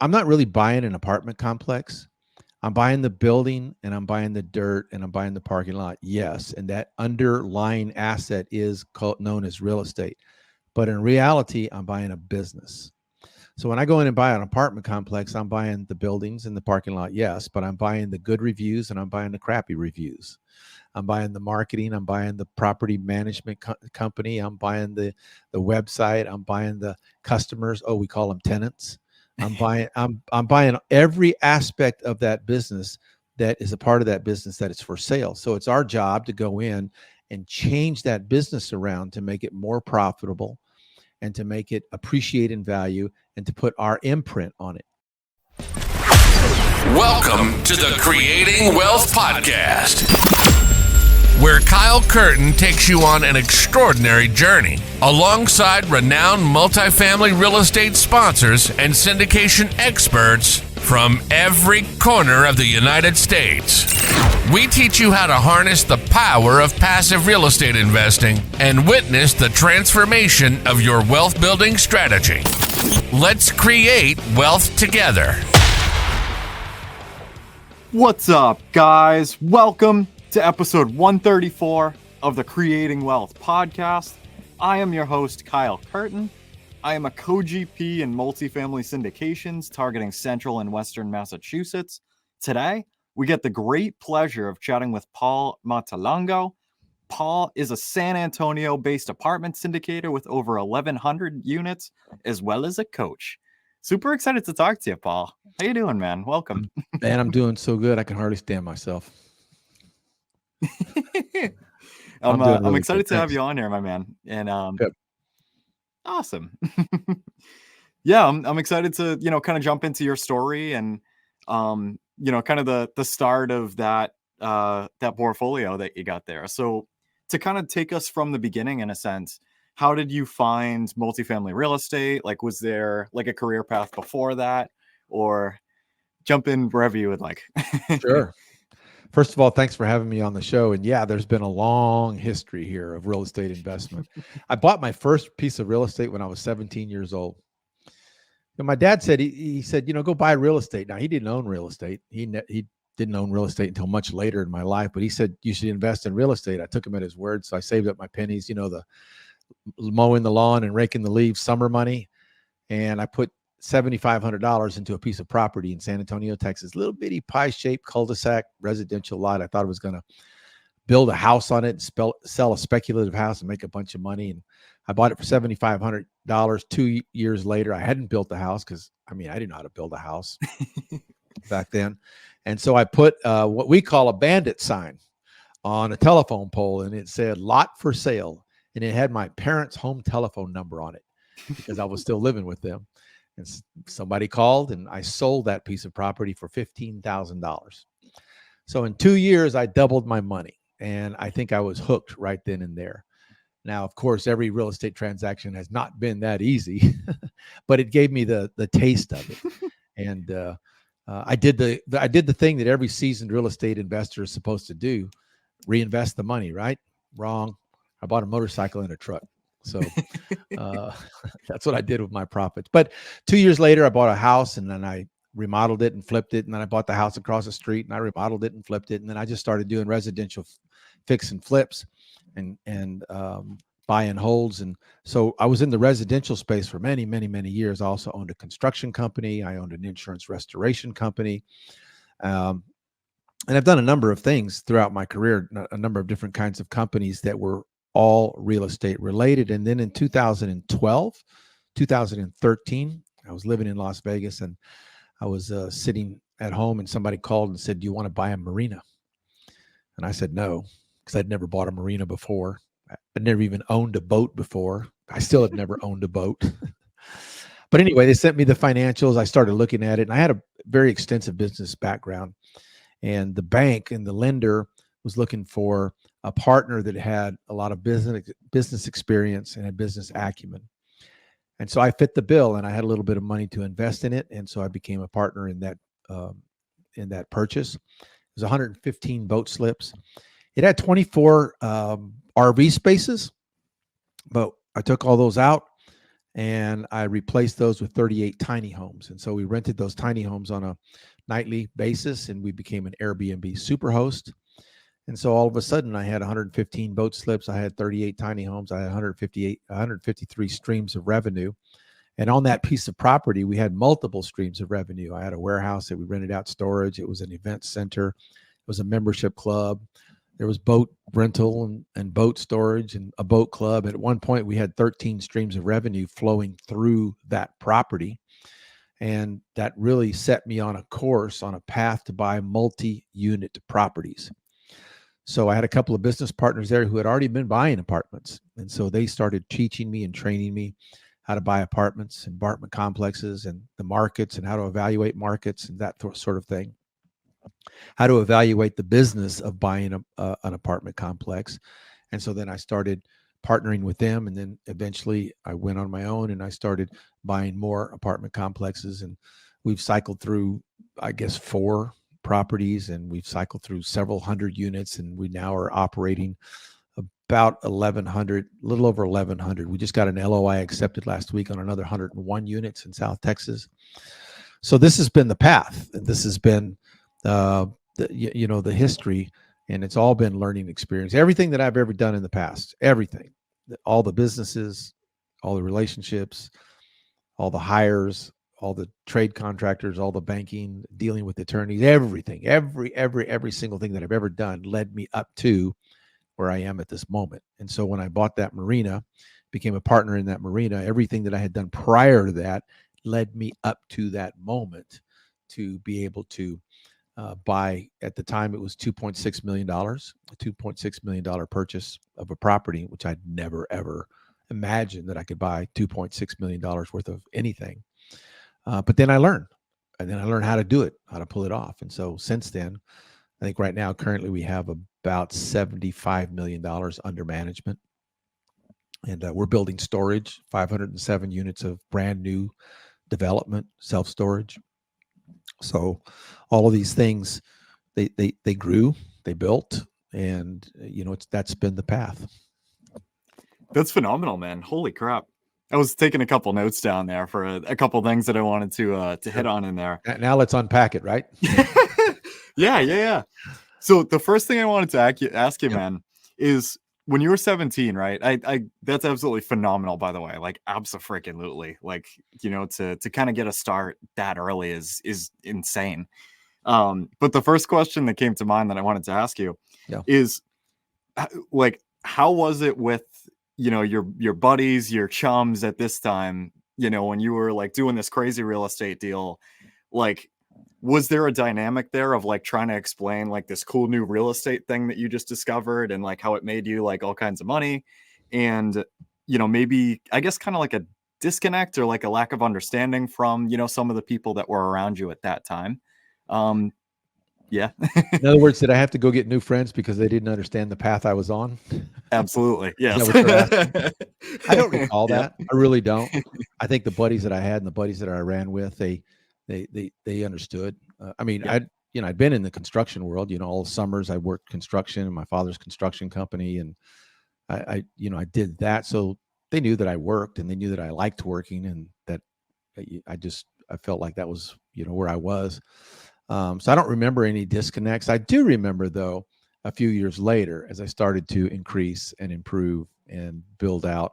I'm not really buying an apartment complex. I'm buying the building and I'm buying the dirt and I'm buying the parking lot. Yes. And that underlying asset is known as real estate. But in reality, I'm buying a business. So when I go in and buy an apartment complex, I'm buying the buildings and the parking lot. Yes. But I'm buying the good reviews and I'm buying the crappy reviews. I'm buying the marketing. I'm buying the property management company. I'm buying the website. I'm buying the customers. Oh, we call them tenants. I'm buying every aspect of that business that is a part of that business that is for sale. So it's our job to go in and change that business around to make it more profitable and to make it appreciate in value and to put our imprint on it. Welcome to the Creating Wealth Podcast, where Kyle Curtin takes you on an extraordinary journey alongside renowned multifamily real estate sponsors and syndication experts from every corner of the United States. We teach you how to harness the power of passive real estate investing and witness the transformation of your wealth building strategy. Let's create wealth together. What's up, guys? Welcome to episode 134 of the Creating Wealth Podcast. I am your host, Kyle Curtin. I am a co-GP in multifamily syndications targeting central and western Massachusetts. Today, we get the great pleasure of chatting with Paul Montelongo. Paul is a San Antonio-based apartment syndicator with over 1,100 units, as well as a coach. Super excited to talk to you, Paul. How you doing, man? Welcome. Man, I'm doing so good. I can hardly stand myself. I'm excited to have you on here, my man. And awesome. Yeah, I'm excited to, kind of jump into your story and kind of the start of that portfolio that you got there. So to kind of take us from the beginning, in a sense, how did you find multifamily real estate? Like, was there like a career path before that, or jump in wherever you would like? Sure. First of all, thanks for having me on the show. And yeah, there's been a long history here of real estate investment. I bought my first piece of real estate when I was 17 years old. And my dad said, he said, go buy real estate. Now, he didn't own real estate. He didn't own real estate until much later in my life, but he said, you should invest in real estate. I took him at his word. So I saved up my pennies, the mowing the lawn and raking the leaves summer money. And I put $7,500 into a piece of property in San Antonio, Texas, little bitty pie-shaped cul-de-sac residential lot. I thought I was going to build a house on it and sell a speculative house and make a bunch of money. And I bought it for $7,500. 2 years later, I hadn't built the house because, I didn't know how to build a house back then. And so I put what we call a bandit sign on a telephone pole, and it said lot for sale. And it had my parents' home telephone number on it because I was still living with them. And somebody called, and I sold that piece of property for $15,000. So in 2 years, I doubled my money, and I think I was hooked right then and there. Now, of course, every real estate transaction has not been that easy, but it gave me the taste of it. And I did the thing that every seasoned real estate investor is supposed to do: reinvest the money. Right? Wrong. I bought a motorcycle and a truck. So that's what I did with my profits. But 2 years later, I bought a house, and then I remodeled it and flipped it. And then I bought the house across the street, and I remodeled it and flipped it. And then I just started doing residential fix and flips and buy and holds. And so I was in the residential space for many, many, many years. I also owned a construction company. I owned an insurance restoration company. And I've done a number of things throughout my career, a number of different kinds of companies that were all real estate related. And then in 2012, 2013, I was living in Las Vegas, and I was sitting at home, and somebody called and said, do you want to buy a marina? And I said, no, because I'd never bought a marina before. I'd never even owned a boat before. I still had never owned a boat. But anyway, they sent me the financials. I started looking at it, and I had a very extensive business background. And the bank and the lender was looking for a partner that had a lot of business experience and a business acumen. And so I fit the bill, and I had a little bit of money to invest in it. And so I became a partner in that purchase. It was 115 boat slips. It had 24 RV spaces, but I took all those out and I replaced those with 38 tiny homes. And so we rented those tiny homes on a nightly basis, and we became an Airbnb superhost. And so all of a sudden I had 115 boat slips. I had 38 tiny homes. I had 153 streams of revenue. And on that piece of property, we had multiple streams of revenue. I had a warehouse that we rented out storage. It was an event center. It was a membership club. There was boat rental and boat storage and a boat club. At one point, we had 13 streams of revenue flowing through that property. And that really set me on a course, on a path to buy multi-unit properties. So I had a couple of business partners there who had already been buying apartments. And so they started teaching me and training me how to buy apartments and apartment complexes and the markets and how to evaluate markets and that sort of thing. How to evaluate the business of buying an apartment complex. And so then I started partnering with them. And then eventually I went on my own and I started buying more apartment complexes. And we've cycled through, I guess, 4 properties, and we've cycled through several hundred units. And we now are operating about 1,100, a little over 1,100. We just got an LOI accepted last week on another 101 units in South Texas. So this has been the path. And this has been the history, and it's all been learning experience. Everything that I've ever done in the past, everything, all the businesses, all the relationships, all the hires, all the trade contractors, all the banking, dealing with attorneys, everything, every single thing that I've ever done led me up to where I am at this moment. And so when I bought that marina, became a partner in that marina, everything that I had done prior to that led me up to that moment to be able to buy. At the time, it was $2.6 million, a $2.6 million purchase of a property, which I'd never, ever imagined that I could buy $2.6 million worth of anything. But then I learned, how to do it, how to pull it off. And so since then, I think right now, currently, we have about $75 million under management. And we're building storage, 507 units of brand new development, self-storage. So all of these things, they grew, they built, and that's been the path. That's phenomenal, man. Holy crap. I was taking a couple notes down there for a couple things that I wanted to hit on in there. Now let's unpack it, right? Yeah. So the first thing I wanted to ask you, man, is when you were 17, right? I that's absolutely phenomenal, by the way. Like, abso-freaking-lutely. Like, to kind of get a start that early is insane. But the first question that came to mind that I wanted to ask you is, like, how was it with, your buddies, your chums at this time, when you were like doing this crazy real estate deal? Like, was there a dynamic there of like trying to explain like this cool new real estate thing that you just discovered and like how it made you like all kinds of money? And, maybe, I guess, kind of like a disconnect or like a lack of understanding from, some of the people that were around you at that time. Yeah. In other words, did I have to go get new friends because they didn't understand the path I was on? Absolutely. Yes. I don't recall that. I really don't. I think the buddies that I had and the buddies that I ran with, they understood. I'd been in the construction world, all summers I worked construction in my father's construction company. And I did that. So they knew that I worked and they knew that I liked working and that I felt like that was, where I was. So I don't remember any disconnects. I do remember, though, a few years later, as I started to increase and improve and build out,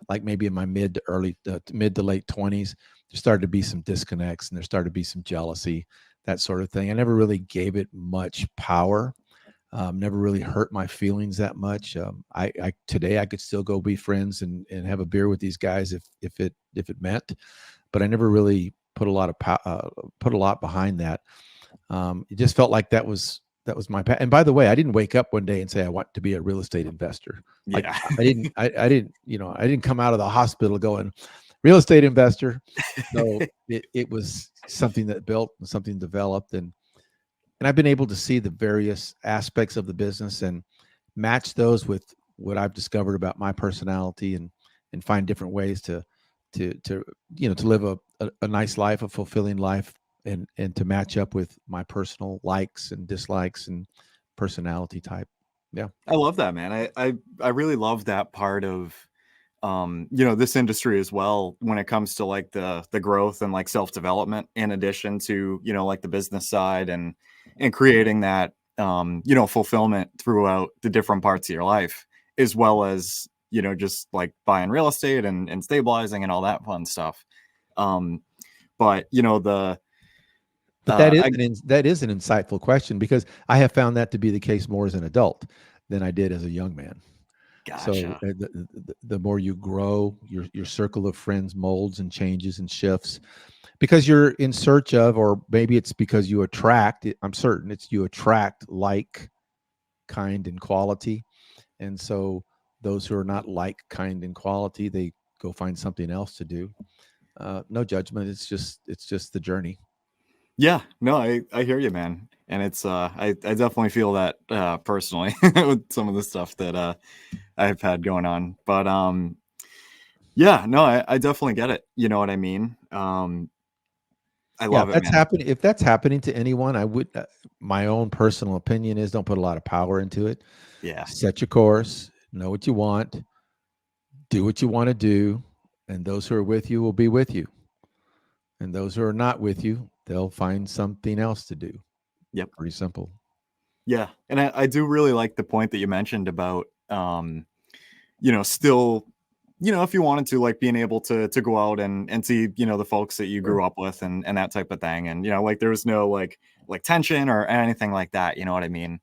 like maybe in my mid to late 20s, there started to be some disconnects and there started to be some jealousy, that sort of thing. I never really gave it much power. Never really hurt my feelings that much. Today I could still go be friends and have a beer with these guys if it meant, but I never really put a lot behind that. It just felt like that was my path. And by the way, I didn't wake up one day and say I want to be a real estate investor. Like, Yeah. I didn't come out of the hospital going real estate investor. So it was something that built and something developed, and I've been able to see the various aspects of the business and match those with what I've discovered about my personality and find different ways to live a nice life, a fulfilling life, and to match up with my personal likes and dislikes and personality type. Yeah. I love that, man. I really love that part of this industry as well, when it comes to like the growth and like self-development, in addition to, like the business side and creating that, fulfillment throughout the different parts of your life, as well as, just like buying real estate and stabilizing and all that fun stuff. But But that is an insightful question, because I have found that to be the case more as an adult than I did as a young man. Gotcha. So the more you grow, your circle of friends molds and changes and shifts, because you're in search of, or maybe it's because you attract, I'm certain it's you attract like, kind, and quality. And so those who are not like, kind, and quality, they go find something else to do. No judgment. It's just the journey. Yeah, no, I hear you, man. And it's, I definitely feel that, personally with some of the stuff that, I've had going on, but, yeah, no, I definitely get it. You know what I mean? I love it, man. If that's happening to anyone, I would, my own personal opinion is, don't put a lot of power into it. Yeah. Set your course, know what you want, do what you want to do. And those who are with you will be with you. And those who are not with you, they'll find something else to do. Yep. Pretty simple. Yeah. And I do really like the point that you mentioned about, still, if you wanted to, like, being able to go out and see, the folks that you grew up with and that type of thing. And, like, there was no like tension or anything like that. You know what I mean?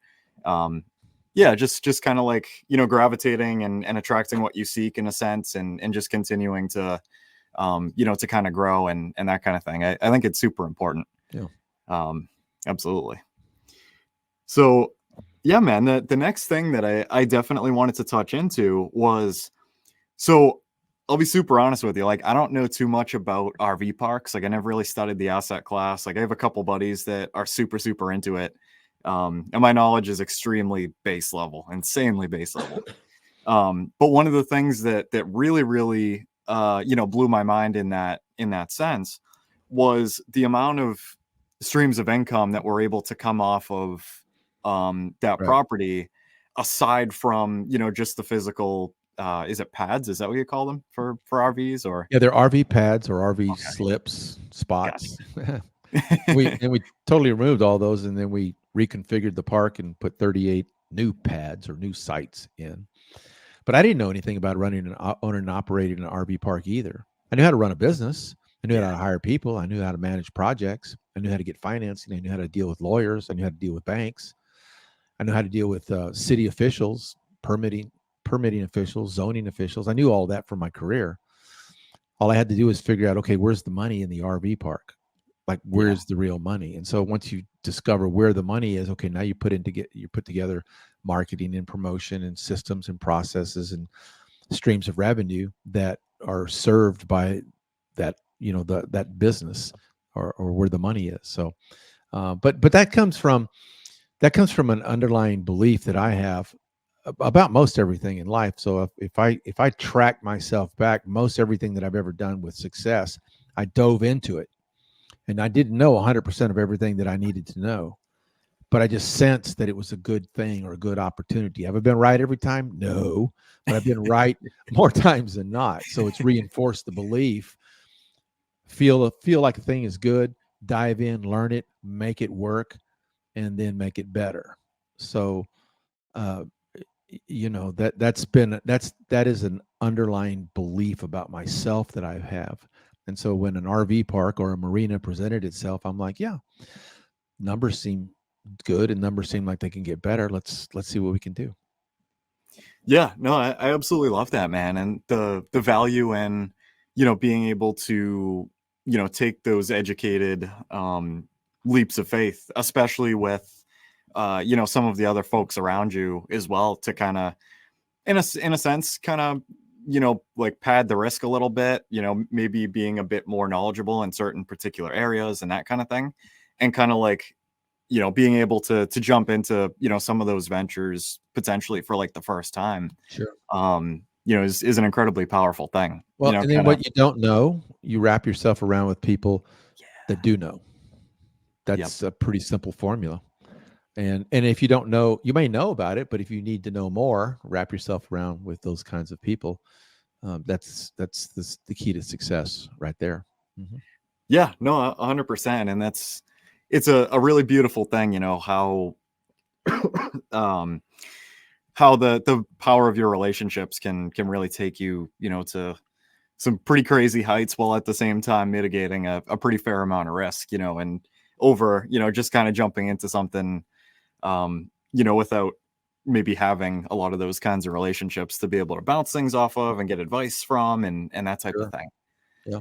Yeah, just kind of like, gravitating and attracting what you seek, in a sense, and just continuing to, to kind of grow and that kind of thing. I think it's super important. Yeah. Absolutely. So, yeah, man, the next thing that I definitely wanted to touch into was, so I'll be super honest with you. Like, I don't know too much about RV parks. Like, I never really studied the asset class. Like, I have a couple buddies that are super, super into it. And my knowledge is extremely base level, insanely base level. But one of the things that really, really, blew my mind in that sense was the amount of streams of income that were able to come off of that Right. property, aside from, just the physical, is it pads? Is that what you call them for RVs? Or Yeah, they're RV pads or RV Okay. slips, spots. Gotcha. we totally removed all those, and then we reconfigured the park and put 38 new pads or new sites in. But I didn't know anything about owning and operating an RV park either. I knew how to run a business. I knew how to hire people. I knew how to manage projects. I knew how to get financing. I knew how to deal with lawyers. I knew how to deal with banks. I knew how to deal with city officials, permitting officials, zoning officials. I knew all that from my career. All I had to do was figure out, okay, where's the money in the RV park? Like, where's the real money? And so once you discover where the money is, okay, now you put together marketing and promotion and systems and processes and streams of revenue that are served by that, that business or where the money is. So, but that comes from an underlying belief that I have about most everything in life. So if I track myself back, most everything that I've ever done with success, I dove into it. And I didn't know 100% of everything that I needed to know, but I just sensed that it was a good thing or a good opportunity. Have I been right every time? No, but I've been right more times than not. So it's reinforced the belief. Feel like a thing is good, dive in, learn it, make it work, and then make it better. So, that is an underlying belief about myself that I have. And so when an RV park or a marina presented itself, I'm like, yeah, numbers seem good and numbers seem like they can get better. Let's see what we can do. Yeah, no, I absolutely love that, man. And the value in, being able to, take those educated leaps of faith, especially with, some of the other folks around you as well, to kind of, in a sense, kind of, like pad the risk a little bit, maybe being a bit more knowledgeable in certain particular areas and that kind of thing. And kind of like, being able to jump into, some of those ventures potentially for like the first time, Sure. Is an incredibly powerful thing. Well, and then what you don't know, you wrap yourself around with people that do know. That's a pretty simple formula. And if you don't know, you may know about it, but if you need to know more, wrap yourself around with those kinds of people. That's the key to success right there. Mm-hmm. Yeah, no, 100%. And it's a really beautiful thing, how, how the power of your relationships can really take you, to some pretty crazy heights while at the same time mitigating a pretty fair amount of risk, and over, just kind of jumping into something, without maybe having a lot of those kinds of relationships to be able to bounce things off of and get advice from and that type of Sure. thing. Yeah.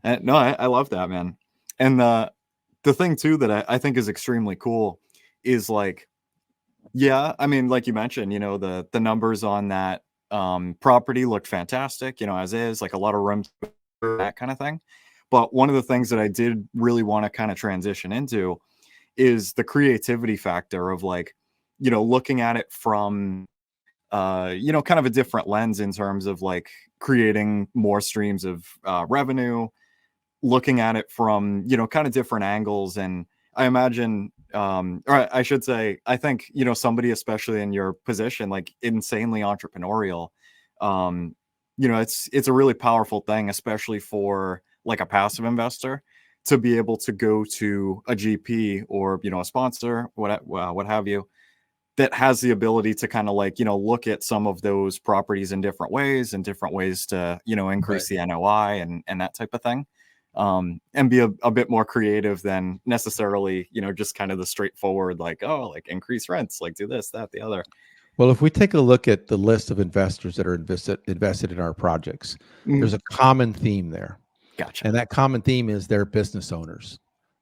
Yeah. No, I love that, man. And the thing too that I think is extremely cool is like, yeah, I mean, like you mentioned, the numbers on that property looked fantastic, as is, like a lot of room, that kind of thing. But one of the things that I did really want to kind of transition into is the creativity factor of like, looking at it from kind of a different lens in terms of like creating more streams of revenue, looking at it from, kind of different angles. And I imagine, or I should say, I think, somebody, especially in your position, like insanely entrepreneurial, it's a really powerful thing, especially for like a passive investor to be able to go to a GP or, a sponsor, what have you, that has the ability to kind of like, look at some of those properties in different ways to, increase the NOI and that type of thing. And be a bit more creative than necessarily, just kind of the straightforward, like, oh, like increase rents, like do this, that, the other. Well, if we take a look at the list of investors that are invested in our projects, there's a common theme there. Gotcha. And that common theme is they're business owners.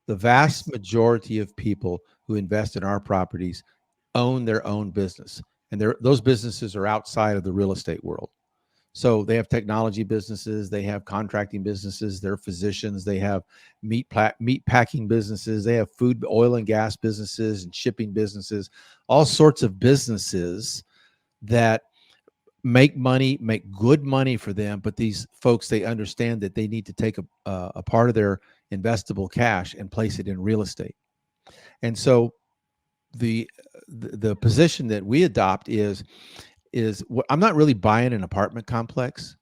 The vast majority of people who invest in our properties own their own business. And those businesses are outside of the real estate world. So they have technology businesses, they have contracting businesses, they're physicians, they have meat packing businesses, they have food, oil and gas businesses and shipping businesses, all sorts of businesses that make good money for them. But these folks, they understand that they need to take a part of their investable cash and place it in real estate. And so the position that we adopt is I'm not really buying an apartment complex.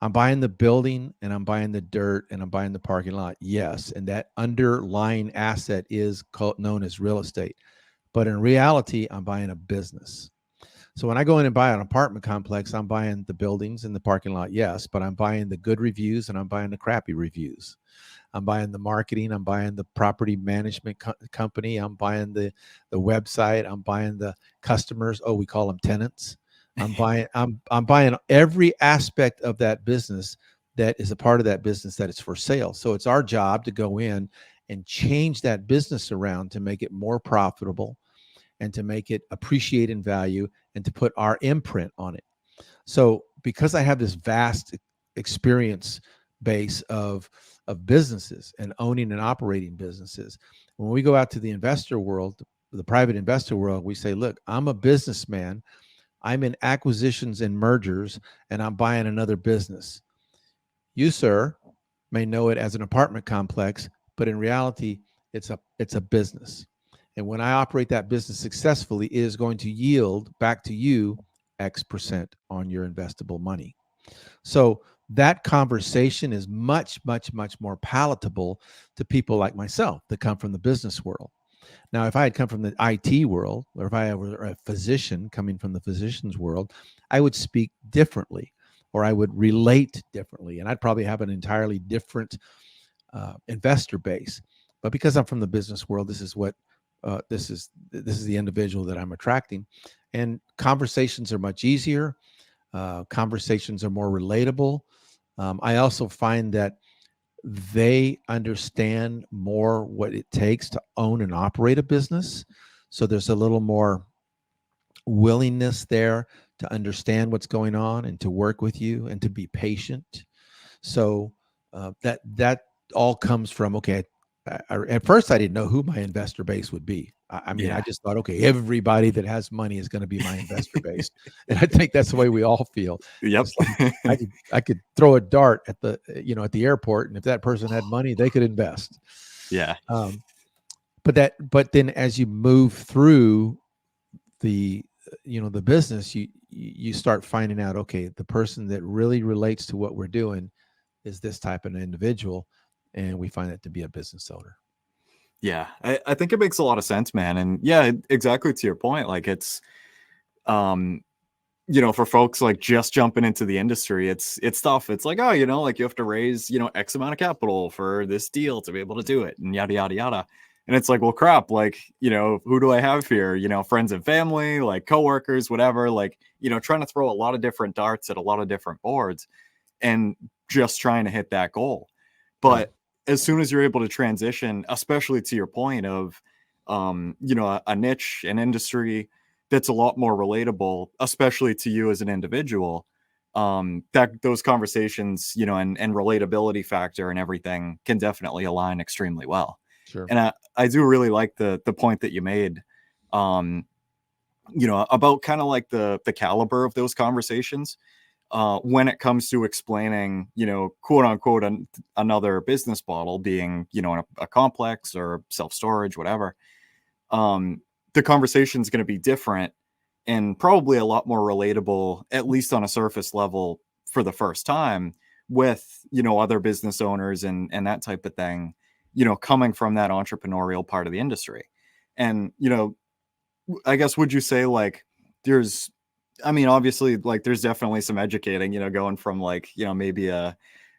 I'm buying the building and I'm buying the dirt and I'm buying the parking lot. Yes. And that underlying asset is known as real estate. But in reality, I'm buying a business. So when I go in and buy an apartment complex, I'm buying the buildings and the parking lot. Yes. But I'm buying the good reviews and I'm buying the crappy reviews. I'm buying the marketing. I'm buying the property management company. I'm buying the website. I'm buying the customers. Oh, we call them tenants. I'm buying every aspect of that business that is a part of that business that is for sale. So it's our job to go in and change that business around to make it more profitable and to make it appreciate in value and to put our imprint on it. So because I have this vast experience base of businesses and owning and operating businesses, when we go out to the investor world, the private investor world, we say, look, I'm a businessman. I'm in acquisitions and mergers, and I'm buying another business. You, sir, may know it as an apartment complex, but in reality, it's a business. And when I operate that business successfully, it is going to yield back to you X% on your investable money. So that conversation is much, much, much more palatable to people like myself that come from the business world. Now, if I had come from the IT world, or if I were a physician coming from the physician's world, I would speak differently, or I would relate differently, and I'd probably have an entirely different investor base. But because I'm from the business world, this is the individual that I'm attracting, and conversations are much easier. Conversations are more relatable. I also find that they understand more what it takes to own and operate a business. So there's a little more willingness there to understand what's going on and to work with you and to be patient. So that all comes from, okay, at first I didn't know who my investor base would be. I mean, I just thought, okay, everybody that has money is going to be my investor base. And I think that's the way we all feel. Yep. Like I could throw a dart at the airport, and if that person had money, they could invest. Yeah. But then as you move through the the business, you start finding out, okay, the person that really relates to what we're doing is this type of individual, and we find that to be a business owner. Yeah, I think it makes a lot of sense, man. And yeah, exactly to your point. Like it's, for folks like just jumping into the industry, it's tough. It's like, oh, like you have to raise, X amount of capital for this deal to be able to do it, and yada, yada, yada. And it's like, well, crap, like, who do I have here? Friends and family, like coworkers, whatever, like, trying to throw a lot of different darts at a lot of different boards and just trying to hit that goal. But as soon as you're able to transition, especially to your point of, a niche, an industry that's a lot more relatable, especially to you as an individual, that those conversations, and relatability factor and everything can definitely align extremely well. Sure. And I do really like the point that you made, about kind of like the caliber of those conversations. When it comes to explaining, quote unquote, another business model being, a complex or self-storage, whatever, the conversation is going to be different and probably a lot more relatable, at least on a surface level for the first time with, other business owners and that type of thing, coming from that entrepreneurial part of the industry. And, I guess, would you say like obviously, like there's definitely some educating, going from like, maybe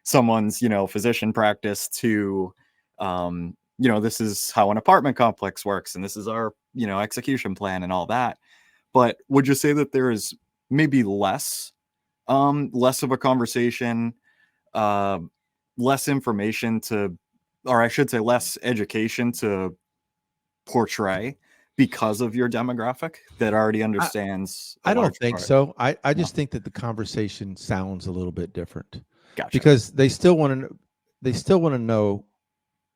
someone's, physician practice to, this is how an apartment complex works, and this is our, execution plan and all that. But would you say that there is maybe less of a conversation, less information or I should say less education to portray because of your demographic that already understands? I don't think so. I just think that the conversation sounds a little bit different. Gotcha. Because they still want to know,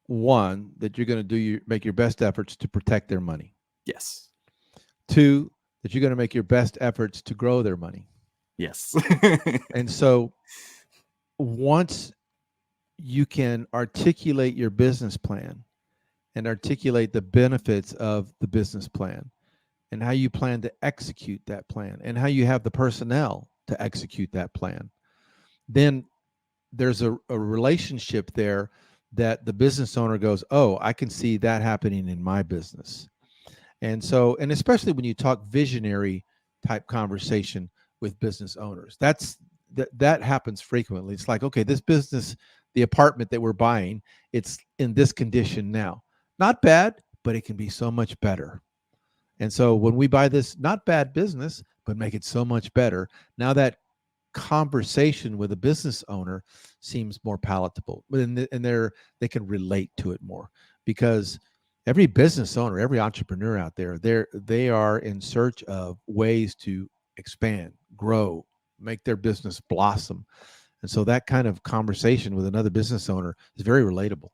one, that you're going to make your best efforts to protect their money. Yes. Two, that you're going to make your best efforts to grow their money. Yes. And so once you can articulate your business plan and articulate the benefits of the business plan and how you plan to execute that plan and how you have the personnel to execute that plan, then there's a relationship there that the business owner goes, oh, I can see that happening in my business. And so, and especially when you talk visionary type conversation with business owners, that happens frequently. It's like, okay, this business, the apartment that we're buying, it's in this condition now. Not bad, but it can be so much better. And so when we buy this not bad business, but make it so much better, now that conversation with a business owner seems more palatable, and they can relate to it more, because every business owner, every entrepreneur out there, they are in search of ways to expand, grow, make their business blossom. And so that kind of conversation with another business owner is very relatable.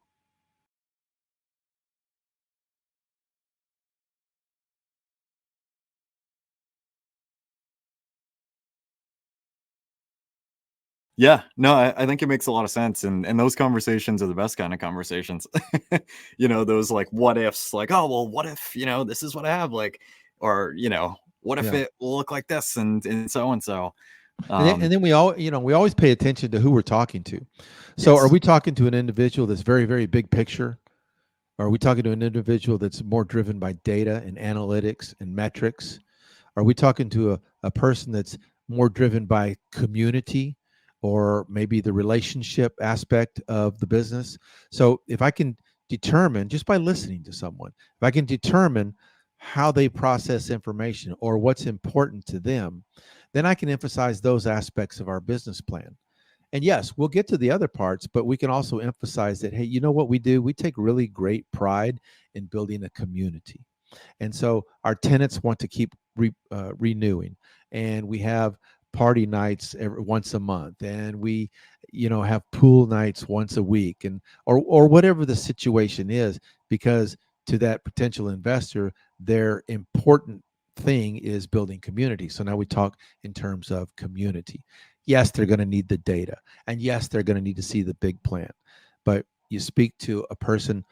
Yeah, no, I think it makes a lot of sense. And those conversations are the best kind of conversations. Those like what ifs, like, oh, well, what if, this is what I have, like, or, what if it will look like this and so and so. And then we always pay attention to who we're talking to. So yes. Are we talking to an individual that's very, very big picture? Or are we talking to an individual that's more driven by data and analytics and metrics? Are we talking to a person that's more driven by community, or maybe the relationship aspect of the business? So if I can determine, just by listening to someone, if I can determine how they process information or what's important to them, then I can emphasize those aspects of our business plan. And yes, we'll get to the other parts, but we can also emphasize that, hey, you know what we do? We take really great pride in building a community. And so our tenants want to keep renewing, and we have party nights once a month, and we have pool nights once a week, and or whatever the situation is, because to that potential investor, their important thing is building community. So now we talk in terms of community. Yes, they're going to need the data, and yes, they're going to need to see the big plan, but you speak to a person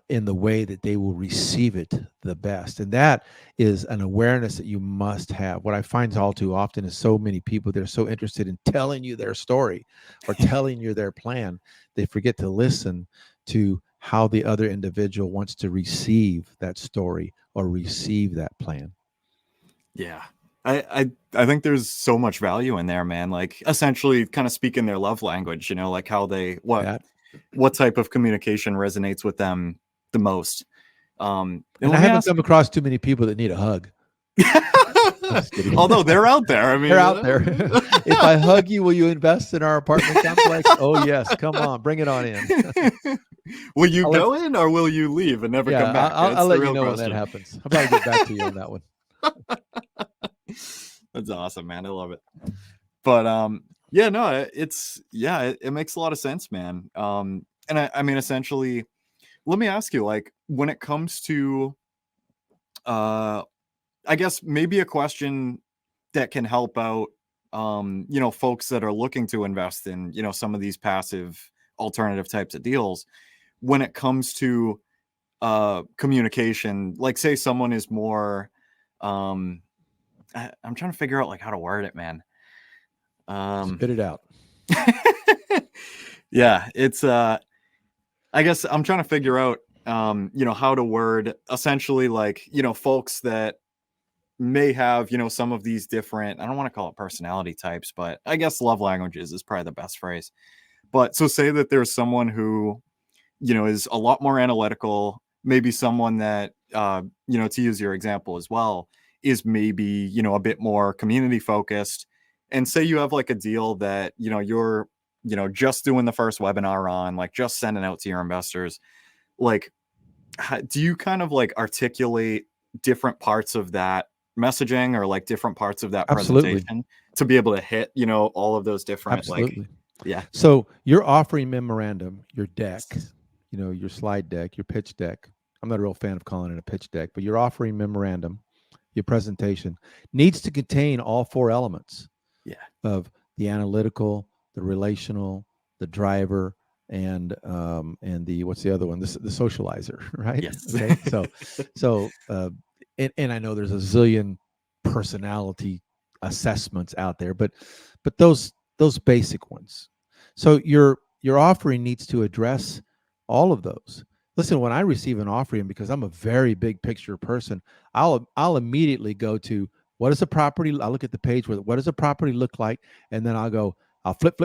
in the way that they will receive it the best. And that is an awareness that you must have. What I find all too often is so many people, they're so interested in telling you their story or telling you their plan, they forget to listen to how the other individual wants to receive that story or receive that plan. Yeah. I think there's so much value in there, man. Like essentially kind of speaking their love language, like how what type of communication resonates with them the most. And I haven't come across too many people that need a hug. Although they're out there. I mean, they're out there. If I hug you, will you invest in our apartment complex? Oh yes, come on, bring it on in. Will you go in or will you leave and never come back? I'll let you know when that happens. I'll probably get back to you on that one. That's awesome, man. I love it. But yeah, no, it makes a lot of sense, man. And I mean, essentially, let me ask you, like, when it comes to I guess maybe a question that can help out folks that are looking to invest in, some of these passive alternative types of deals. When it comes to communication, like say someone is more I'm trying to figure out like how to word it, man. Spit it out. Yeah, it's I guess I'm trying to figure out how to word essentially like, folks that may have, some of these different, I don't want to call it personality types, but I guess love languages is probably the best phrase. But so say that there's someone who, is a lot more analytical, maybe someone that, to use your example as well, is maybe, a bit more community focused. And say you have like a deal that, you're, just doing the first webinar on, like just sending out to your investors. Like, do you kind of like articulate different parts of that messaging or like different parts of that presentation to be able to hit, all of those different, Absolutely. like, yeah. So your offering memorandum, your deck, your slide deck, your pitch deck. I'm not a real fan of calling it a pitch deck, but your offering memorandum, your presentation needs to contain all four elements of the analytical, the relational, the driver, and the what's the other one? The socializer, right? Yes. Okay. So and I know there's a zillion personality assessments out there, but those basic ones. So your offering needs to address all of those. Listen, when I receive an offering, because I'm a very big picture person, I'll immediately go to what is the property. I'll look at the page with what does the property look like, and then I'll flip.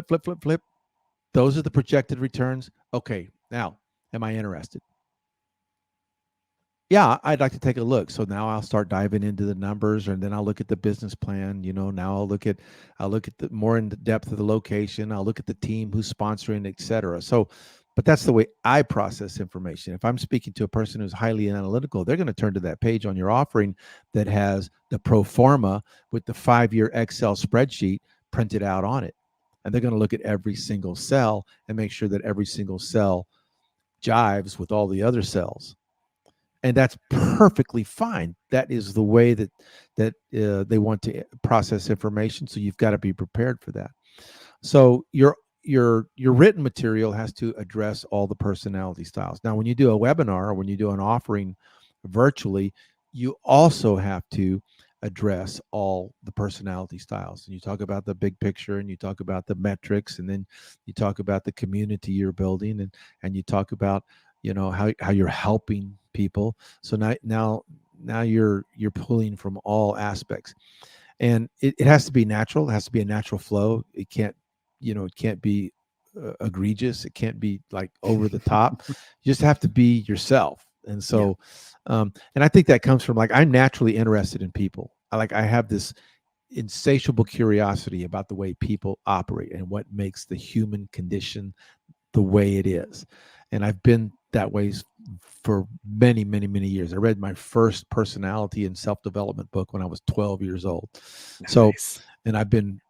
Those are the projected returns. Okay, now am I interested? Yeah, I'd like to take a look. So now I'll start diving into the numbers, and then I'll look at the business plan. Now I'll look at the more in depth of the location. I'll look at the team who's sponsoring, et cetera. So, but that's the way I process information. If I'm speaking to a person who's highly analytical, they're going to turn to that page on your offering that has the pro forma with the 5-year Excel spreadsheet printed out on it. And they're going to look at every single cell and make sure that every single cell jives with all the other cells. And that's perfectly fine. That is the way that they want to process information. So you've got to be prepared for that. So your written material has to address all the personality styles. Now, when you do a webinar or when you do an offering virtually, you also have to address all the personality styles. And you talk about the big picture, and you talk about the metrics, and then you talk about the community you're building, and you talk about how you're helping people. So now you're pulling from all aspects, and it has to be natural. It has to be a natural flow. It can't be egregious. It can't be like over the top. You just have to be yourself. And so, and I think that comes from like, I'm naturally interested in people. I have this insatiable curiosity about the way people operate and what makes the human condition the way it is. And I've been that way for many, many, many years. I read my first personality and self-development book when I was 12 years old. Nice. So, and I've been,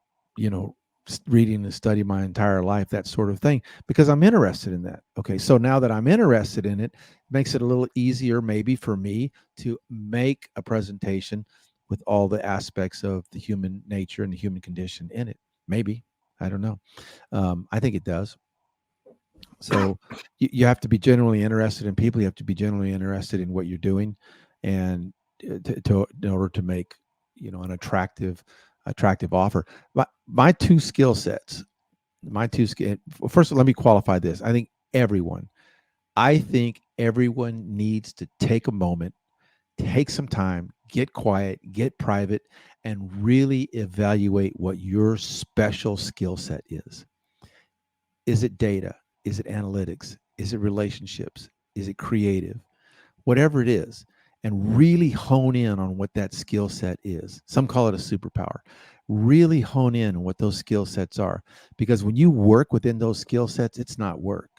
reading and studying my entire life, that sort of thing, because I'm interested in that. Okay. So now that I'm interested in it, makes it a little easier maybe for me to make a presentation with all the aspects of the human nature and the human condition in it. Maybe, I don't know. I think it does. So you have to be genuinely interested in people. You have to be genuinely interested in what you're doing, and in order to make an attractive offer. My two skill sets. First, let me qualify this. I think everyone needs to take a moment, take some time, get quiet, get private, and really evaluate what your special skill set is. Is it data? Is it analytics? Is it relationships? Is it creative? Whatever it is, and really hone in on what that skill set is. Some call it a superpower. Really hone in on what those skill sets are, because when you work within those skill sets, it's not work.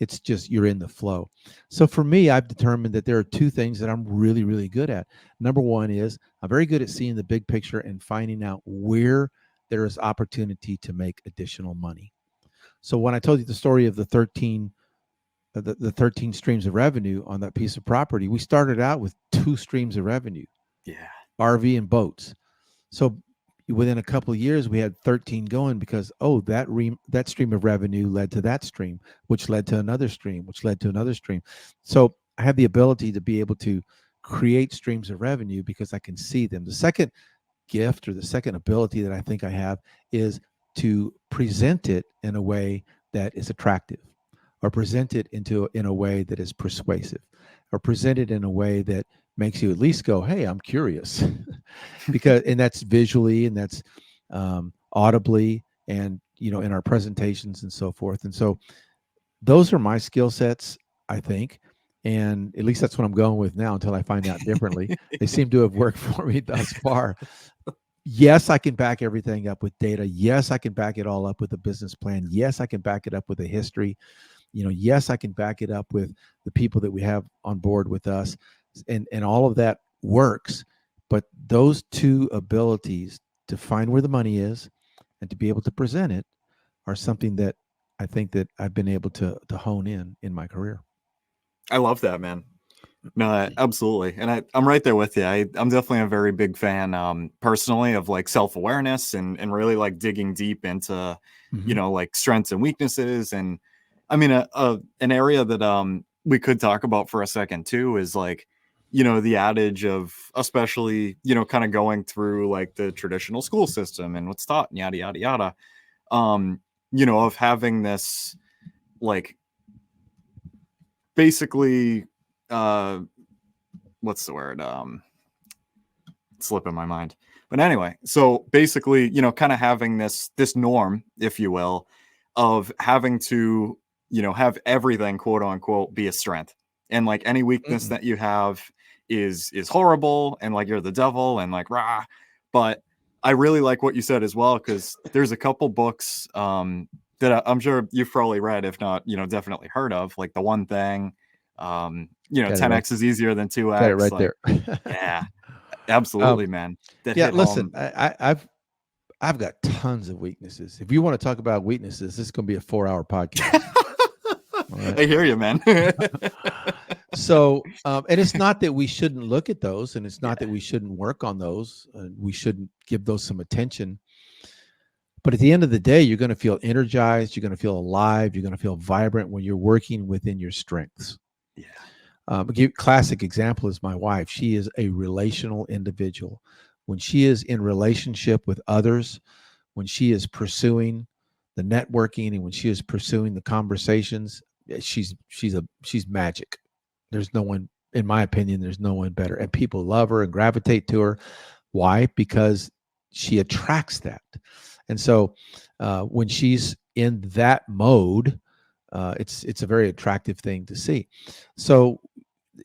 It's just you're in the flow. So for me, I've determined that there are two things that I'm really, really good at. Number one is I'm very good at seeing the big picture and finding out where there is opportunity to make additional money. So when I told you the story of the 13 streams of revenue on that piece of property, we started out with 2 streams of revenue. Yeah. RV and boats. So within a couple of years, we had 13 going because, that stream of revenue led to that stream, which led to another stream, which led to another stream. So I have the ability to be able to create streams of revenue because I can see them. The second gift, or the second ability that I think I have, is to present it in a way that is attractive, or present it in a way that is persuasive, or present it in a way that makes you at least go, hey, I'm curious. And that's visually, and that's audibly, and in our presentations and so forth. And so those are my skill sets, I think, and at least that's what I'm going with now until I find out differently. They seem to have worked for me thus far. Yes, I can back everything up with data. Yes, I can back it all up with a business plan. Yes, I can back it up with a history. Yes, I can back it up with the people that we have on board with us, and all of that works. But those two abilities, to find where the money is and to be able to present it, are something that I think that I've been able to hone in my career. I love that, man. No, absolutely. And I'm right there with you. I'm definitely a very big fan, personally, of like self-awareness and really like digging deep into, like strengths and weaknesses. And I mean, an area that we could talk about for a second too is like, the adage of, especially, kind of going through like the traditional school system and what's taught and yada, yada, yada, of having this like basically, what's the word? It's slipping my mind. But anyway, so basically, kind of having this norm, if you will, of having to, have everything, quote unquote, be a strength. And like any weakness that you have is horrible, and like you're the devil, and like rah. But I really like what you said as well, because there's a couple books that I'm sure you've probably read, if not, definitely heard of, like The One Thing. 10x is easier than 2x. Got it right there. Yeah, absolutely, man. Listen, I've got tons of weaknesses. If you want to talk about weaknesses, this is going to be a 4-hour podcast. Right? I hear you, man. So, and it's not that we shouldn't look at those, and it's not that we shouldn't work on those. We shouldn't give those some attention. But at the end of the day, you're going to feel energized. You're going to feel alive. You're going to feel vibrant when you're working within your strengths. Yeah. Classic example is my wife. She is a relational individual. When she is in relationship with others, when she is pursuing the networking, and when she is pursuing the conversations, she's magic. There's no one, in my opinion, there's no one better. And people love her and gravitate to her. Why? Because she attracts that. And so when she's in that mode, it's a very attractive thing to see. So,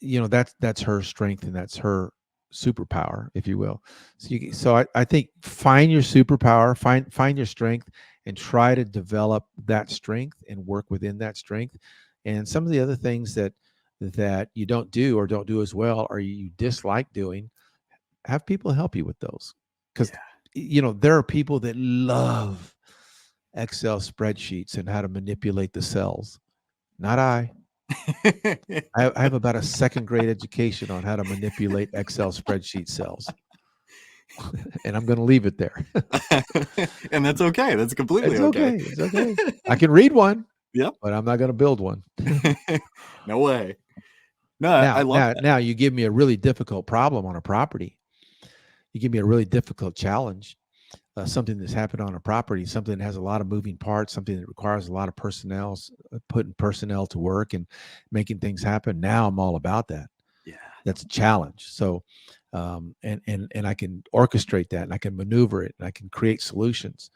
that's her strength, and that's her superpower, if you will. So I think find your superpower, find your strength, and try to develop that strength and work within that strength. And some of the other things that you don't do, or don't do as well, or you dislike doing, have people help you with those. Because there are people that love Excel spreadsheets and how to manipulate the cells. Not I. I have about a second grade education on how to manipulate Excel spreadsheet cells. And I'm going to leave it there. And that's okay. That's completely okay. It's okay. I can read one. Yep. but I'm not going to build one. No way. No, I love that. Now you give me a really difficult problem on a property. You give me a really difficult challenge, something that's happened on a property, something that has a lot of moving parts, something that requires a lot of putting personnel to work and making things happen. Now I'm all about that. Yeah. That's a challenge. So, and I can orchestrate that, and I can maneuver it, and I can create solutions,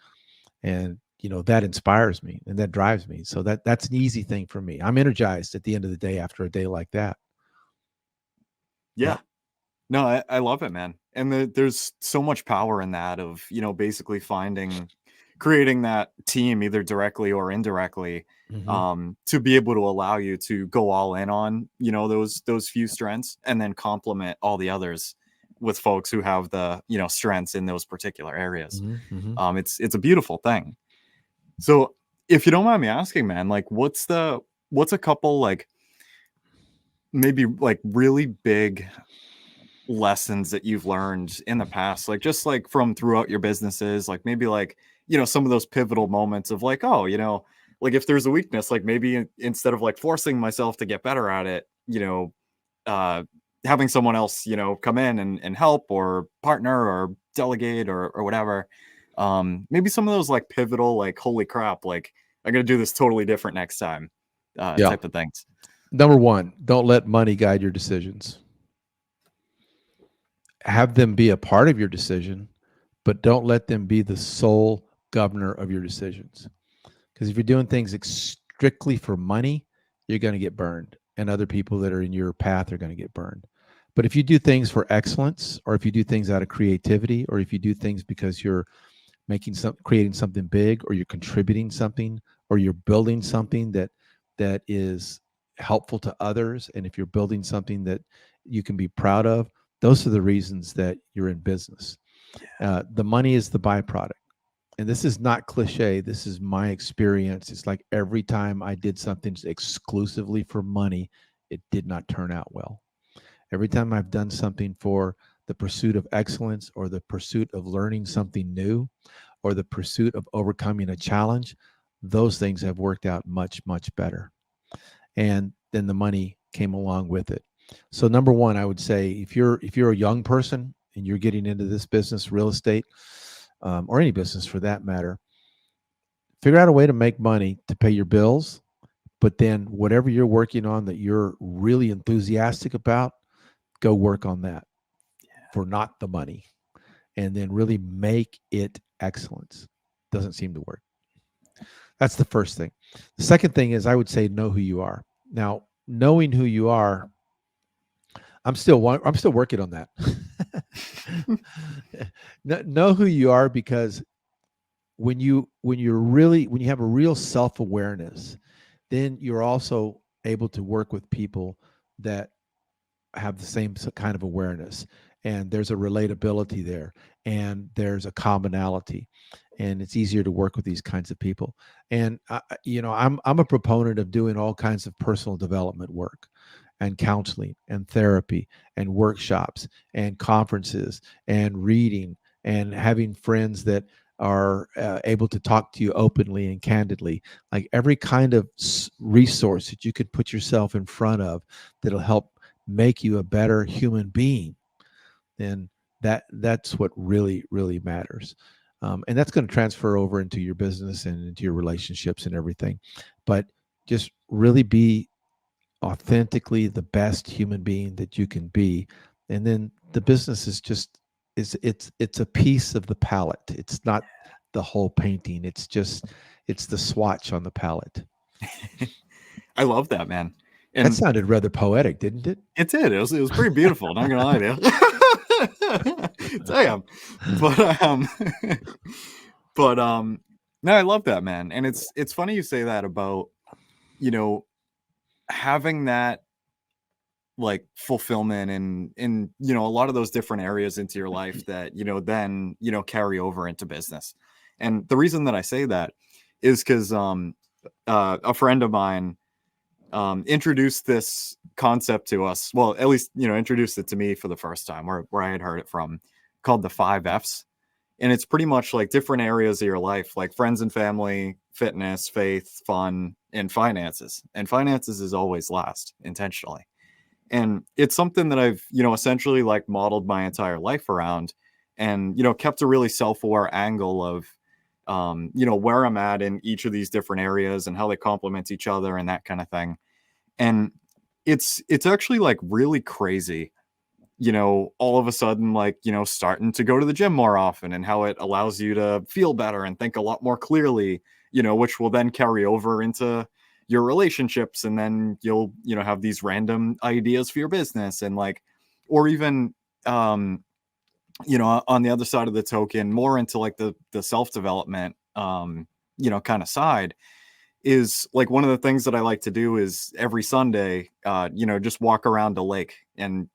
and that inspires me and that drives me. So that's an easy thing for me. I'm energized at the end of the day after a day like that. Yeah. No, I love it, man. And there's so much power in that of, basically creating that team either directly or indirectly, to be able to allow you to go all in on, those few strengths and then complement all the others with folks who have the, strengths in those particular areas. It's a beautiful thing. So if you don't mind me asking, man, like what's a couple like maybe like really big lessons that you've learned in the past, like just like from throughout your businesses, like maybe like, some of those pivotal moments of like, oh, like if there's a weakness, like maybe instead of like forcing myself to get better at it, having someone else, come in and help or partner or delegate or whatever. Maybe some of those like pivotal, like, holy crap, like I'm going to do this totally different next time, type of things. Number one, don't let money guide your decisions. Have them be a part of your decision, but don't let them be the sole governor of your decisions. Because if you're doing things strictly for money, you're going to get burned, and other people that are in your path are going to get burned. But if you do things for excellence, or if you do things out of creativity, or if you do things because you're creating something big, or you're contributing something, or you're building something that is helpful to others, and if you're building something that you can be proud of, those are the reasons that you're in business. The money is the byproduct. And this is not cliche. This is my experience. It's like every time I did something exclusively for money, it did not turn out well. Every time I've done something for the pursuit of excellence, or the pursuit of learning something new, or the pursuit of overcoming a challenge, those things have worked out much, much better. And then the money came along with it. So number one, I would say if you're a young person and you're getting into this business, real estate, or any business for that matter, figure out a way to make money to pay your bills. But then whatever you're working on that you're really enthusiastic about, go work on that for not the money, and then really make it excellence. Doesn't seem to work. That's the first thing. The second thing is I would say know who you are. Now, knowing who you are, I'm still working on that. Know who you are, because when you have a real self-awareness, then you're also able to work with people that have the same kind of awareness, and there's a relatability there, and there's a commonality, and it's easier to work with these kinds of people. And I'm a proponent of doing all kinds of personal development work, and counseling, and therapy, and workshops, and conferences, and reading, and having friends that are able to talk to you openly and candidly. Like every kind of resource that you could put yourself in front of that'll help make you a better human being, then that's what really, really matters. And that's going to transfer over into your business and into your relationships and everything. But just really be authentically the best human being that you can be, and then the business is just it's a piece of the palette. It's not the whole painting. It's the swatch on the palette. I love that, man. And that sounded rather poetic, didn't it? It did. It was pretty beautiful. Not gonna lie to you. Damn. But no, I love that, man. And it's funny you say that about having that like fulfillment in a lot of those different areas into your life that then carry over into business. And the reason that I say that is because a friend of mine introduced this concept to us. Well, at least introduced it to me for the first time, where I had heard it from, called the 5 F's. And it's pretty much like different areas of your life, like friends and family, fitness, faith, fun, in finances, and finances is always last, intentionally. And it's something that I've, essentially like modeled my entire life around, and, kept a really self-aware angle of, where I'm at in each of these different areas and how they complement each other and that kind of thing. And it's actually like really crazy, all of a sudden, like, starting to go to the gym more often, and how it allows you to feel better and think a lot more clearly, which will then carry over into your relationships. And then you'll, have these random ideas for your business, and like, or even, on the other side of the token, more into like the self-development, kind of side, is like one of the things that I like to do is every Sunday, just walk around a lake and,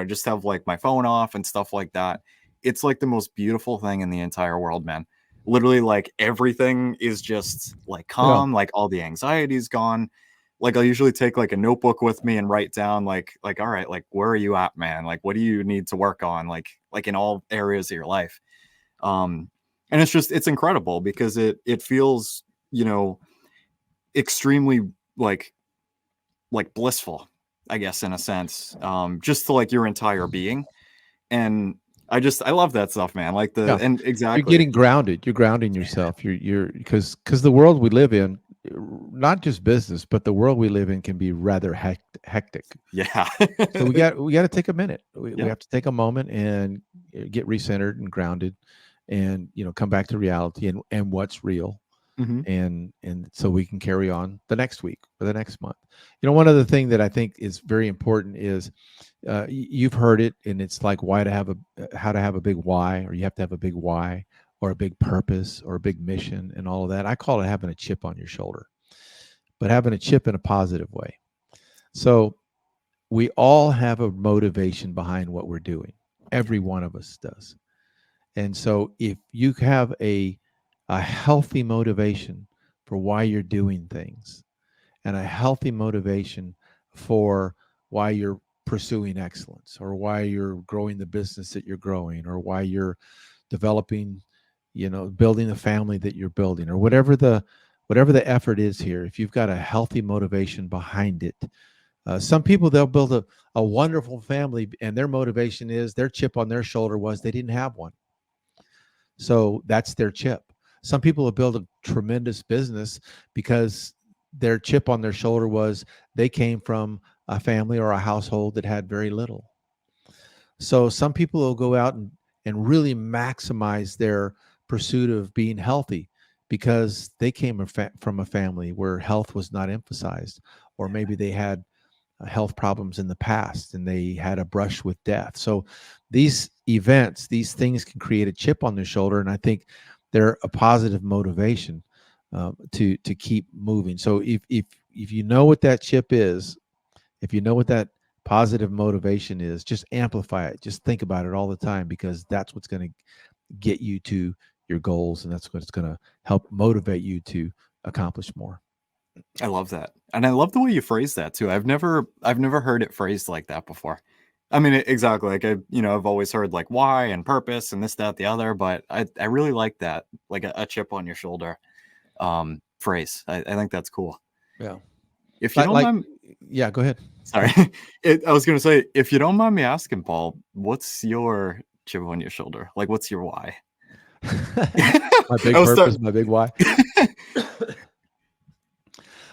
just have like my phone off and stuff like that. It's like the most beautiful thing in the entire world, man. Literally, like everything is just like calm, like all the anxiety is gone. Like I'll usually take like a notebook with me and write down like, all right, like where are you at, man? Like what do you need to work on? Like in all areas of your life. And it's incredible because it feels, extremely like blissful, I guess, in a sense, just to like your entire being. And I love that stuff, man. Like and exactly, you're getting grounded. You're grounding yourself. You're because the world we live in, not just business, but the world we live in can be rather hectic. Yeah. So we got to take a minute. We have to take a moment and get recentered and grounded, and come back to reality and what's real. Mm-hmm. And so we can carry on the next week or the next month. One other thing that I think is very important is you've heard it, and it's like how to have a big why, or you have to have a big why or a big purpose or a big mission and all of that. I call it having a chip on your shoulder, but having a chip in a positive way. So we all have a motivation behind what we're doing. Every one of us does. And so if you have a healthy motivation for why you're doing things, and a healthy motivation for why you're pursuing excellence, or why you're growing the business that you're growing, or why you're developing, building the family that you're building, or whatever the effort is here, if you've got a healthy motivation behind it. Some people, they'll build a wonderful family, and their motivation is, their chip on their shoulder was they didn't have one. So that's their chip. Some people have built a tremendous business because their chip on their shoulder was they came from a family or a household that had very little. So some people will go out and really maximize their pursuit of being healthy because they came from a family where health was not emphasized, or maybe they had health problems in the past and they had a brush with death. So these events, these things can create a chip on their shoulder, and I think they're a positive motivation to keep moving. So if you know what that chip is, if you know what that positive motivation is, just amplify it. Just think about it all the time, because that's what's going to get you to your goals, and that's what's going to help motivate you to accomplish more. I love that. And I love the way you phrase that too. I've never heard it phrased like that before. I mean, exactly. Like I've always heard like why and purpose and this, that, the other, but I really like that, like a chip on your shoulder phrase. I think that's cool. Yeah. If you don't mind, yeah, go ahead. Sorry. I was going to say, if you don't mind me asking, Paul, what's your chip on your shoulder? Like, what's your why? My big purpose, my big why.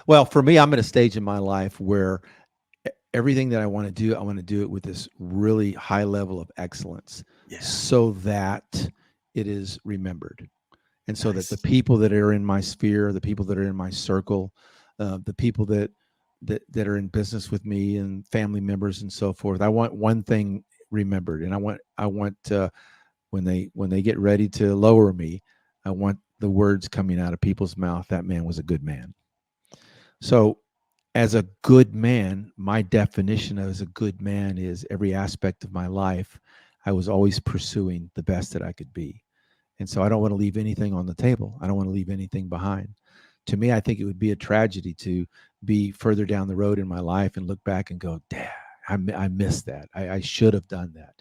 Well, for me, I'm at a stage in my life where everything that I want to do it with this really high level of excellence, so that it is remembered. And so that the people that are in my sphere, the people that are in my circle, the people that are in business with me and family members and so forth, I want one thing remembered. And I want when they get ready to lower me, I want the words coming out of people's mouth, that man was a good man. So as a good man, my definition as a good man is every aspect of my life, I was always pursuing the best that I could be. And so I don't want to leave anything on the table. I don't want to leave anything behind. To me, I think it would be a tragedy to be further down the road in my life and look back and go, damn, I missed that. I should have done that.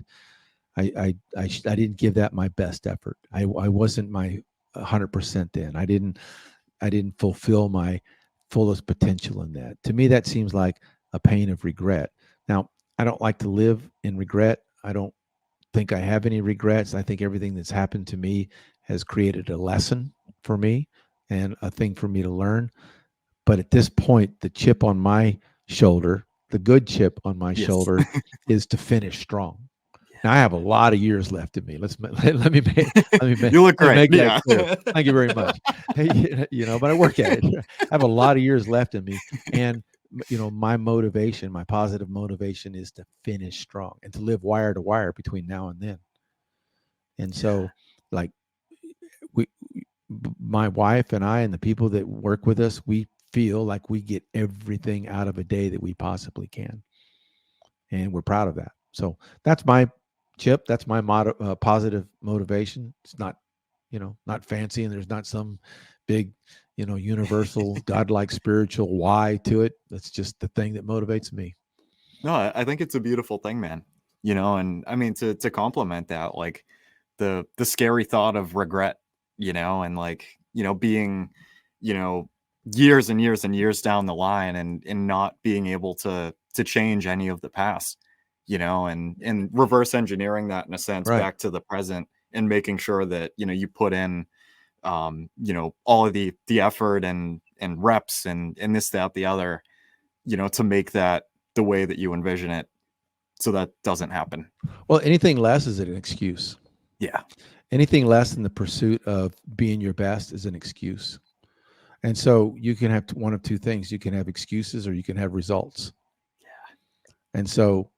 I didn't give that my best effort. I wasn't my 100% then. I didn't fulfill my fullest potential in that. To me, that seems like a pain of regret. Now, I don't like to live in regret. I don't think I have any regrets. I think everything that's happened to me has created a lesson for me and a thing for me to learn. But at this point, the chip on my shoulder, the good chip on my shoulder, is to finish strong. Now I have a lot of years left in me. Let me make, You look great. make that clear. Thank you very much. But I work at it. I have a lot of years left in me, and my motivation, my positive motivation, is to finish strong and to live wire to wire between now and then. And so, like, my wife and I and the people that work with us, we feel like we get everything out of a day that we possibly can, and we're proud of that. So that's my chip. That's my positive motivation. It's not, not fancy, and there's not some big, universal godlike spiritual why to it. That's just the thing that motivates me. No, I think it's a beautiful thing, man. And I mean, to complement that, like the scary thought of regret, and like, being, years and years and years down the line and not being able to change any of the past, and reverse engineering that in a sense back to the present and making sure that, you put in, all of the effort and reps and this, that, the other, to make that the way that you envision it. So that doesn't happen. Well, anything less is an excuse. Yeah. Anything less than the pursuit of being your best is an excuse. And so you can have one of two things. You can have excuses or you can have results. Yeah. And so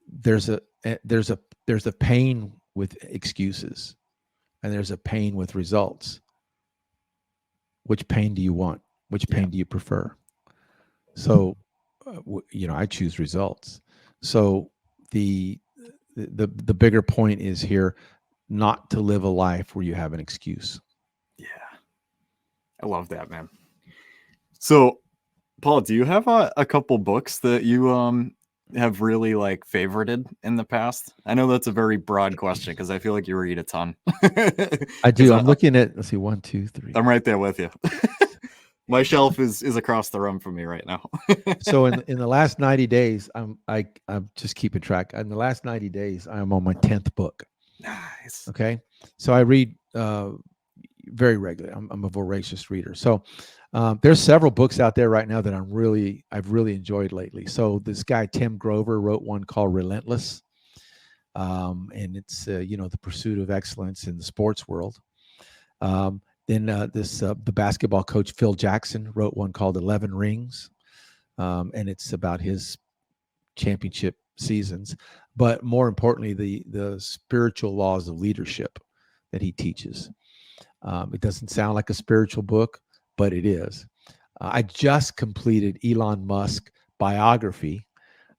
there's a pain with excuses and there's a pain with results. Which pain do you want? Which pain do you prefer? So, I choose results. So the bigger point is here, not to live a life where you have an excuse. Yeah. I love that, man. So, Paul, do you have a couple books that you have really like favorited in the past? I know that's a very broad question because I feel like you read a ton. I do. I'm looking at, let's see, 1, 2, 3. I'm right there with you. My shelf is across the room from me right now. So in the last 90 days, I'm just keeping track. In the last 90 days, I'm on my 10th book. Nice. Okay. So I read very regularly. I'm a voracious reader. So there's several books out there right now that I've really enjoyed lately. So this guy, Tim Grover, wrote one called Relentless. And it's, the pursuit of excellence in the sports world. Then the basketball coach, Phil Jackson, wrote one called 11 Rings. And it's about his championship seasons. But more importantly, the spiritual laws of leadership that he teaches. It doesn't sound like a spiritual book, but it is. I just completed Elon Musk biography.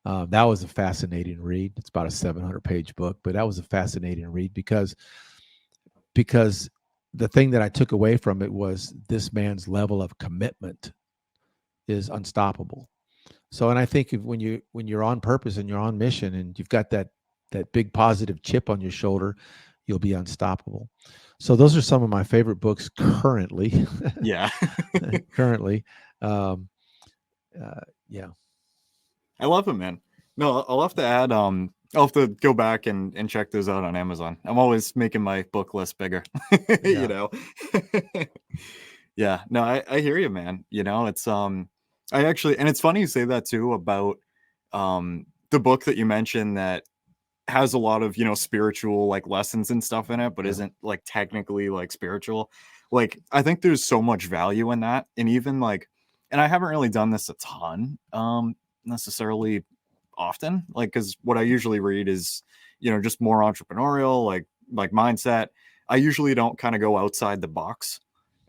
That was a fascinating read. It's about a 700-page book, but that was a fascinating read because the thing that I took away from it was this man's level of commitment is unstoppable. So, and I think when you're on purpose and you're on mission and you've got that big positive chip on your shoulder, you'll be unstoppable. So those are some of my favorite books currently. Yeah. Currently. Yeah. I love them, man. No, I'll have to add, I'll have to go back and check those out on Amazon. I'm always making my book list bigger, Yeah, no, I hear you, man. It's, I actually, and it's funny you say that too about, the book that you mentioned that has a lot of, spiritual like lessons and stuff in it, but isn't like technically like spiritual. Like, I think there's so much value in that. And even like, and I haven't really done this a ton, necessarily often, like, because what I usually read is, just more entrepreneurial, like mindset. I usually don't kind of go outside the box.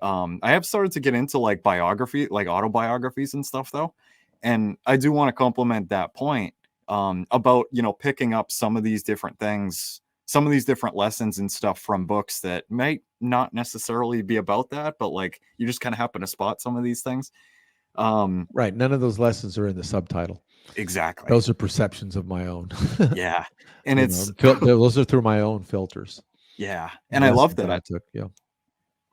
I have started to get into like biography, like autobiographies and stuff though. And I do want to compliment that point about, picking up some of these different things, some of these different lessons and stuff from books that might not necessarily be about that, but like you just kind of happen to spot some of these things. Right. None of those lessons are in the subtitle. Exactly. Those are perceptions of my own. Yeah. And it's those are through my own filters. Yeah. And I love that. I took. Yeah.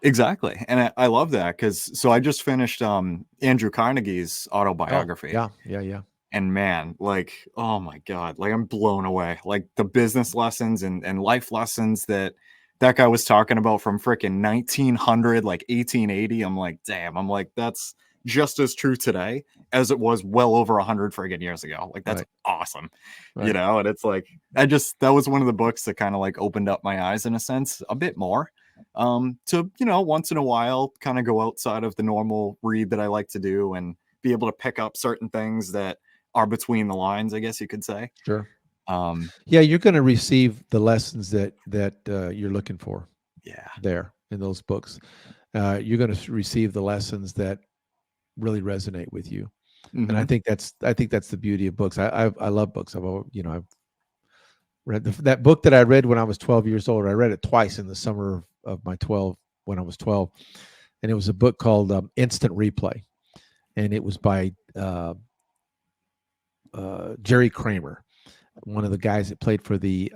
Exactly. And I love that because I just finished Andrew Carnegie's autobiography. Oh, yeah. And man, like, oh my God, like I'm blown away. Like the business lessons and life lessons that guy was talking about from freaking 1900, like 1880. I'm like, damn, I'm like, that's just as true today as it was well over 100 friggin' years ago. Like, that's awesome, Right. And it's like, that was one of the books that kind of like opened up my eyes in a sense a bit more. To, once in a while kind of go outside of the normal read that I like to do and be able to pick up certain things that are between the lines, I guess you could say. Sure. Yeah, you're going to receive the lessons that you're looking for. Yeah. There in those books, you're going to receive the lessons that really resonate with you, and I think that's the beauty of books. I love books. I've read that book that I read when I was 12 years old. I read it twice in the summer of my 12 when I was 12, and it was a book called Instant Replay, and it was by Jerry Kramer, one of the guys that played for the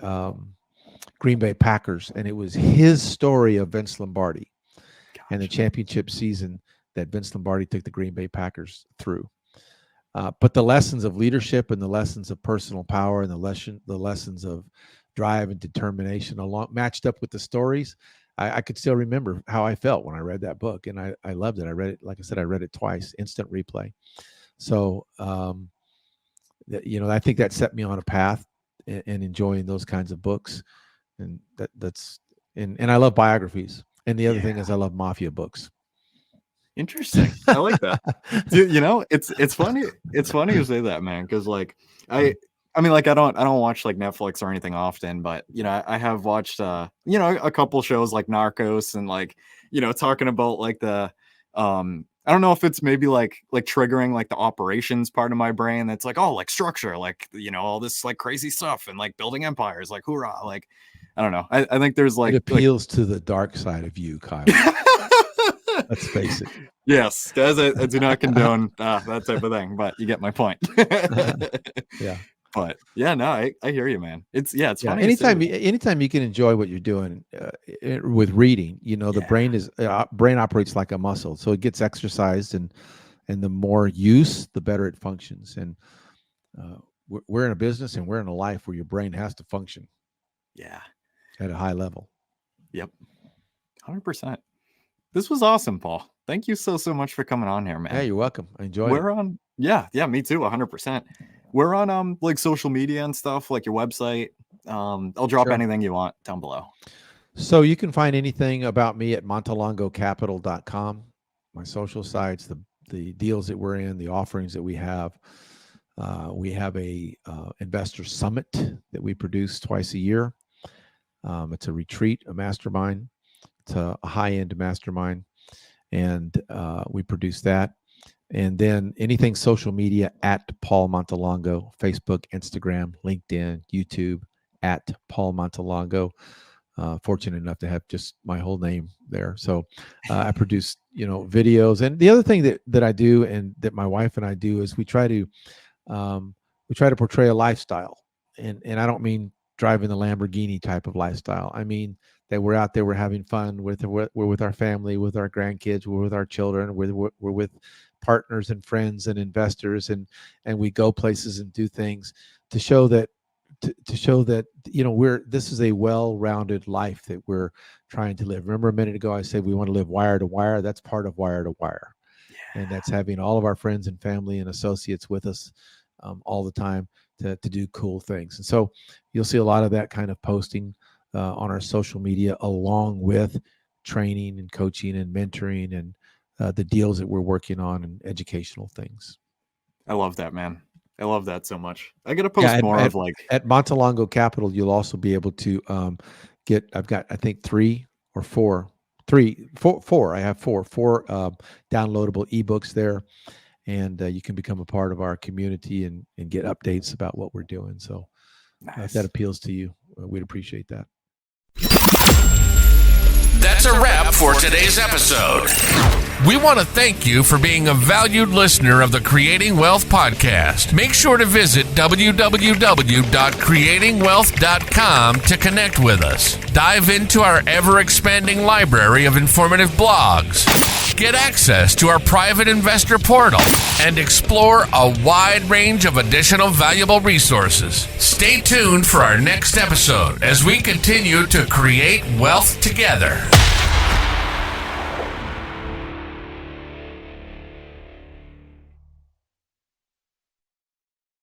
Green Bay Packers, and it was his story of Vince Lombardi and the championship season that Vince Lombardi took the Green Bay Packers through. But the lessons of leadership and the lessons of personal power and the lessons of drive and determination matched up with the stories. I could still remember how I felt when I read that book, and I loved it. I read it, like I said, I read it twice, Instant Replay. So, I think that set me on a path in enjoying those kinds of books, and and I love biographies. And the other thing is I love mafia books. Interesting. I like that. Dude, it's funny. It's funny you say that, man, because like I mean, like I don't watch like Netflix or anything often, but I have watched a couple shows like Narcos and like talking about like the I don't know if it's maybe like triggering like the operations part of my brain that's like, oh, like structure, like all this like crazy stuff and like building empires, like hoorah, like I don't know. I think there's like it appeals to the dark side of you, Kyle. Let's face it. Yes, guys, I do not condone that type of thing, but you get my point. Yeah. But yeah, no, I hear you, man. It's funny. Anytime you can enjoy what you're doing with reading, the brain operates like a muscle, so it gets exercised, and the more use, the better it functions. And we're in a business and we're in a life where your brain has to function. Yeah. At a high level. Yep. 100%. This was awesome, Paul. Thank you so much for coming on here, man. Yeah, you're welcome. I enjoyed it. We're on, yeah, me too, 100%. We're on like social media and stuff, like your website. I'll drop anything you want down below. So you can find anything about me at montelongocapital.com. My social sites, the deals that we're in, the offerings that we have. We have a investor summit that we produce twice a year. It's a retreat, a mastermind. It's a high-end mastermind, and we produce that. And then anything social media at Paul Montelongo, Facebook, Instagram, LinkedIn, YouTube at Paul Montelongo. Fortunate enough to have just my whole name there. So I produce, videos. And the other thing that I do and that my wife and I do is we try to portray a lifestyle. And I don't mean driving the Lamborghini type of lifestyle. I mean that we're out there, we're having fun we're with our family, with our grandkids, we're with our children, we're with partners and friends and investors, and we go places and do things to show that this is a well-rounded life that we're trying to live. Remember a minute ago I said we want to live wire to wire. That's part of wire to wire. Yeah. And that's having all of our friends and family and associates with us all the time to do cool things. And so you'll see a lot of that kind of posting on our social media, along with training and coaching and mentoring and the deals that we're working on and educational things. I love that, man. I love that so much. I got to post more of like at Montelongo Capital. You'll also be able to I've got, I think four downloadable ebooks there. And you can become a part of our community and get updates about what we're doing. So if that appeals to you, we'd appreciate that. That's a wrap for today's episode. We want to thank you for being a valued listener of the Creating Wealth Podcast. Make sure to visit www.creatingwealth.com to connect with us. Dive into our ever-expanding library of informative blogs. Get access to our private investor portal and explore a wide range of additional valuable resources. Stay tuned for our next episode as we continue to create wealth together.